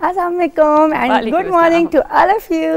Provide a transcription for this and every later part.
Assalamualaikum and good morning to all of you.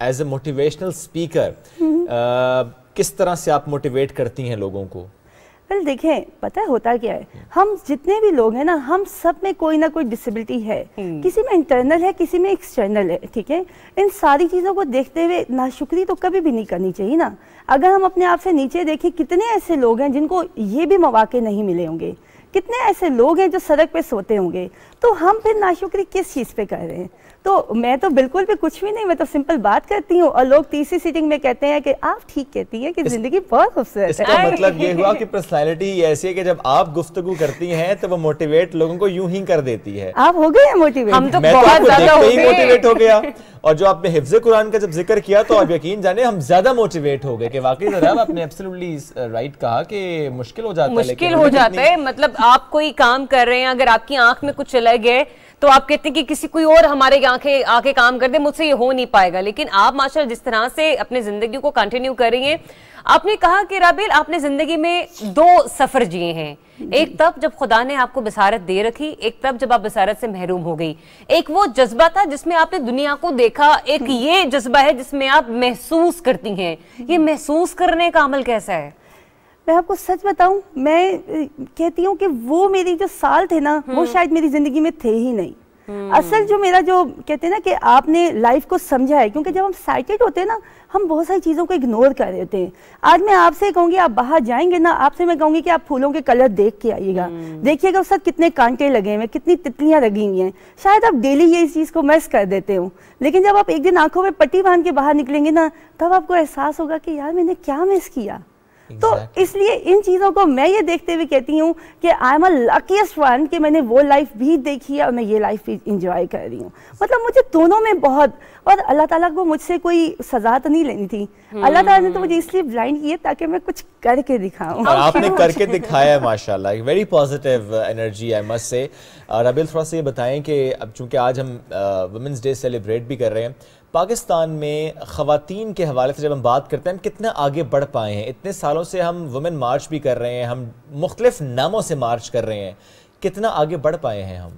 As a motivational speaker کس طرح سے آپ موٹیویٹ کرتی ہیں لوگوں کو؟ دیکھیں پتہ ہوتا کیا ہے، ہم جتنے بھی لوگ ہیں نا، ہم سب میں کوئی نہ کوئی ڈسیبلٹی ہے، کسی میں انٹرنل ہے، کسی میں ایکسٹرنل ہے، ٹھیک ہے؟ ان ساری چیزوں کو دیکھتے ہوئے ناشکری تو کبھی بھی نہیں کرنی چاہیے نا۔ اگر ہم اپنے آپ سے نیچے دیکھیں، کتنے ایسے لوگ ہیں جن کو یہ بھی مواقع نہیں ملے ہوں گے، کتنے ایسے لوگ ہیں جو سڑک پہ سوتے ہوں گے، تو ہم پھر ناشکری کس چیز پہ کر رہے ہیں؟ تو میں تو بالکل بھی کچھ بھی نہیں، میں تو سمپل بات کرتی ہوں، اور لوگ تیسری سیٹنگ میں کہتے ہیں کہ آپ ٹھیک کہتی ہیں کہ زندگی بہت خوبصورت ہے۔ اس کا مطلب یہ ہوا کہ پرسنالٹی ایسی ہے کہ جب آپ گفتگو کرتی ہیں تو وہ موٹیویٹ لوگوں کو یوں ہی کر دیتی ہے۔ آپ ہو گئے ہیں موٹیویٹ؟ ہم تو میں تو آپ کو دیکھتے ہی موٹیویٹ ہو گیا، اور جو آپ نے حفظ قرآن کا جب ذکر کیا تو آپ یقین جانے ہم زیادہ موٹیویٹ ہو گئے کہ واقعی جناب آپ نے ایبسلیوٹلی رائٹ کہا کہ مشکل ہو جاتا ہے۔ مطلب آپ کوئی کام کر رہے ہیں، اگر آپ کی آنکھ میں کچھ چلا گئے تو آپ کہتے ہیں کہ کسی کوئی اور ہمارے آنکھیں کام کر دے، مجھ سے یہ ہو نہیں پائے گا، لیکن آپ ماشاءاللہ جس طرح سے اپنی زندگی کو کنٹینیو کر رہی ہیں۔ آپ نے کہا کہ رابل آپ نے زندگی میں 2 سفر جیے ہیں، ایک تب جب خدا نے آپ کو بصارت دے رکھی، ایک تب جب آپ بصارت سے محروم ہو گئی۔ ایک وہ جذبہ تھا جس میں آپ نے دنیا کو دیکھا، ایک یہ جذبہ ہے جس میں آپ محسوس کرتی ہیں۔ یہ محسوس کرنے کا عمل کیسا ہے؟ میں آپ کو سچ بتاؤں، میں کہتی ہوں کہ وہ میری جو سال تھے نا، وہ شاید میری زندگی میں تھے ہی نہیں۔ اصل جو میرا جو کہتے ہیں نا کہ آپ نے لائف کو سمجھا ہے، کیونکہ جب ہم سائٹڈ ہوتے ہیں نا، ہم بہت ساری چیزوں کو اگنور کر رہے ہوتے ہیں۔ آج میں آپ سے کہوں گی آپ باہر جائیں گے نا، آپ سے میں کہوں گی کہ آپ پھولوں کے کلر دیکھ کے آئیے گا، دیکھیے گا اس ساتھ کتنے کانٹے لگے ہیں، کتنی تتلیاں لگی ہوئی ہیں۔ شاید آپ ڈیلی یہ اس چیز کو مس کر دیتے ہوں، لیکن جب آپ ایک دن آنکھوں میں پٹی باندھ کے باہر نکلیں گے نا، تب آپ کو احساس ہوگا کہ یار میں نے کیا مس کیا۔ تو اس لیے ان چیزوں کو میں یہ دیکھتے ہوئے کہتی ہوں کہ آئی ایم اے لکیسٹ ون کہ میں نے وہ لائف بھی دیکھی ہے اور میں یہ لائف بھی انجوائے کر رہی ہوں۔ مطلب مجھے دونوں میں بہت، اور اللہ تعالیٰ کو مجھ سے کوئی سزا تو نہیں لینی تھی، اللہ تعالیٰ نے تو مجھے اس لیے بلائنڈ کی ہے تاکہ میں کچھ کر کے دکھاؤں، اور آپ نے کر کے دکھایا ہے ماشاءاللہ، ایک very positive energy I must say. رابل تھوڑا سا یہ بتائیں کہ اب چونکہ آج ہم ویمنز ڈے سیلیبریٹ بھی کر رہے ہیں، پاکستان میں خواتین کے حوالے سے جب ہم بات کرتے ہیں ہم کتنا آگے بڑھ پائے ہیں؟ اتنے سالوں سے ہم وومن مارچ بھی کر رہے ہیں، ہم مختلف ناموں سے مارچ کر رہے ہیں، کتنا آگے بڑھ پائے ہیں ہم؟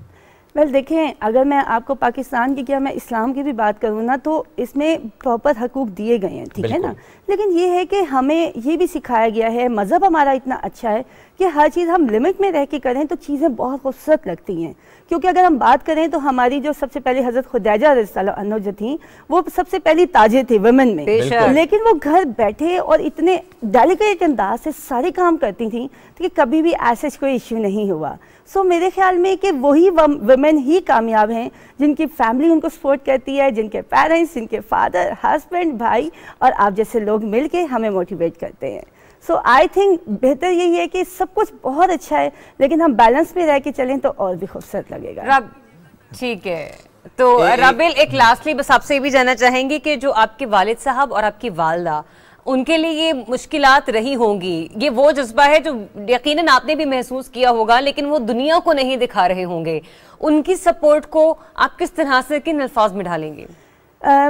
دیکھیں اگر میں آپ کو پاکستان کی کیا میں اسلام کی بھی بات کروں نا، تو اس میں پراپر حقوق دیے گئے ہیں، ٹھیک ہے نا، لیکن یہ ہے کہ ہمیں یہ بھی سکھایا گیا ہے، مذہب ہمارا اتنا اچھا ہے کہ ہر چیز ہم لمٹ میں رہ کے کریں تو چیزیں بہت خوبصورت لگتی ہیں۔ کیونکہ اگر ہم بات کریں تو ہماری جو سب سے پہلے حضرت خدیجہ رضی اللہ عنہا جو تھیں، وہ سب سے پہلی تاجر تھی ویمن میں، لیکن وہ گھر بیٹھے اور اتنے ڈیلیکیٹ انداز سے سارے کام کرتی تھیں کہ کبھی بھی ایسا کوئی ایشو نہیں ہوا۔ سو میرے خیال میں کہ وہی ویمن ہی کامیاب ہیں جن کی فیملی ان کو سپورٹ کرتی ہے، جن کے پیرنٹس، جن کے فادر، ہسبینڈ، بھائی اور آپ جیسے لوگ مل کے ہمیں موٹیویٹ کرتے ہیں۔ سو آئی تھنک بہتر یہی ہے کہ سب کچھ بہت اچھا ہے لیکن ہم بیلنس میں رہ کے چلیں تو اور بھی خوبصورت لگے گا۔ ٹھیک ہے، تو رابل ایک لاسٹلی بس آپ سے یہ بھی جاننا چاہیں گے کہ جو آپ کے والد صاحب اور آپ کی والدہ، ان کے لیے یہ مشکلات رہی ہوں گی، یہ وہ جذبہ ہے جو یقیناً آپ نے بھی محسوس کیا ہوگا لیکن وہ دنیا کو نہیں دکھا رہے ہوں گے، ان کی سپورٹ کو آپ کس طرح سے کن الفاظ میں ڈھالیں گے؟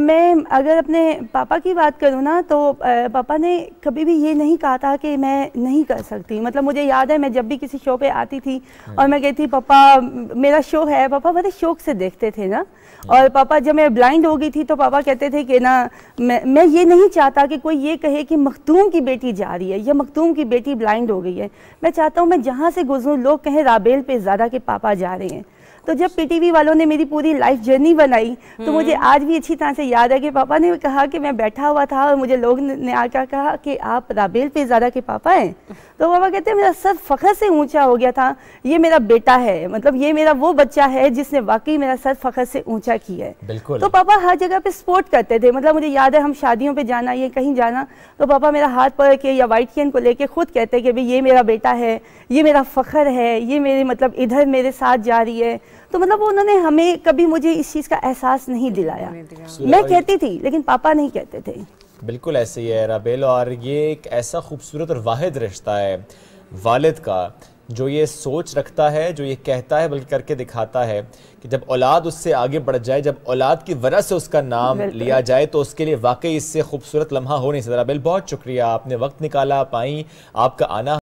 میں اگر اپنے پاپا کی بات کروں نا تو پاپا نے کبھی بھی یہ نہیں کہا تھا کہ میں نہیں کر سکتی۔ مطلب مجھے یاد ہے میں جب بھی کسی شو پہ آتی تھی اور میں کہتی پاپا میرا شو ہے، پاپا بڑے شوق سے دیکھتے تھے نا، اور پاپا جب میں بلائنڈ ہو گئی تھی تو پاپا کہتے تھے کہ نا میں یہ نہیں چاہتا کہ کوئی یہ کہے کہ مختوم کی بیٹی جا رہی ہے یا مختوم کی بیٹی بلائنڈ ہو گئی ہے، میں چاہتا ہوں میں جہاں سے گزروں لوگ کہیں رابیل پہ زیادہ کہ پاپا جا رہے ہیں۔ تو جب پی ٹی وی والوں نے میری پوری لائف جرنی بنائی تو مجھے آج بھی اچھی طرح سے یاد ہے کہ پاپا نے کہا کہ میں بیٹھا ہوا تھا اور مجھے لوگ نے آ کر کہا کہ آپ رابیل پہ زیادہ کے پاپا ہیں، تو پاپا کہتے ہیں میرا سر فخر سے اونچا ہو گیا تھا، یہ میرا بیٹا ہے، مطلب یہ میرا وہ بچہ ہے جس نے واقعی میرا سر فخر سے اونچا کیا ہے۔ تو پاپا ہر جگہ پہ سپورٹ کرتے تھے، مطلب مجھے یاد ہے ہم شادیوں پہ جانا یا کہیں جانا تو پاپا میرا ہاتھ پکڑ کے یا وائٹ کین کو لے کے خود کہتے کہ یہ میرا بیٹا ہے، یہ میرا فخر ہے، یہ میرے مطلب ادھر میرے ساتھ جا رہی ہے۔ تو مطلب انہوں نے ہمیں کبھی مجھے اس چیز کا احساس نہیں دلایا، میں کہتی تھی لیکن پاپا نہیں کہتے تھے۔ بالکل ایسے ہی ہے رابل، اور یہ ایک ایسا خوبصورت اور واحد رشتہ ہے والد کا جو یہ سوچ رکھتا ہے، جو یہ کہتا ہے بلکہ کر کے دکھاتا ہے کہ جب اولاد اس سے آگے بڑھ جائے، جب اولاد کی وجہ سے اس کا نام لیا جائے تو اس کے لیے واقعی اس سے خوبصورت لمحہ ہو نہیں سکتا۔ رابل بہت شکریہ، آپ نے وقت نکالا، آپ آئیں، آپ کا آنا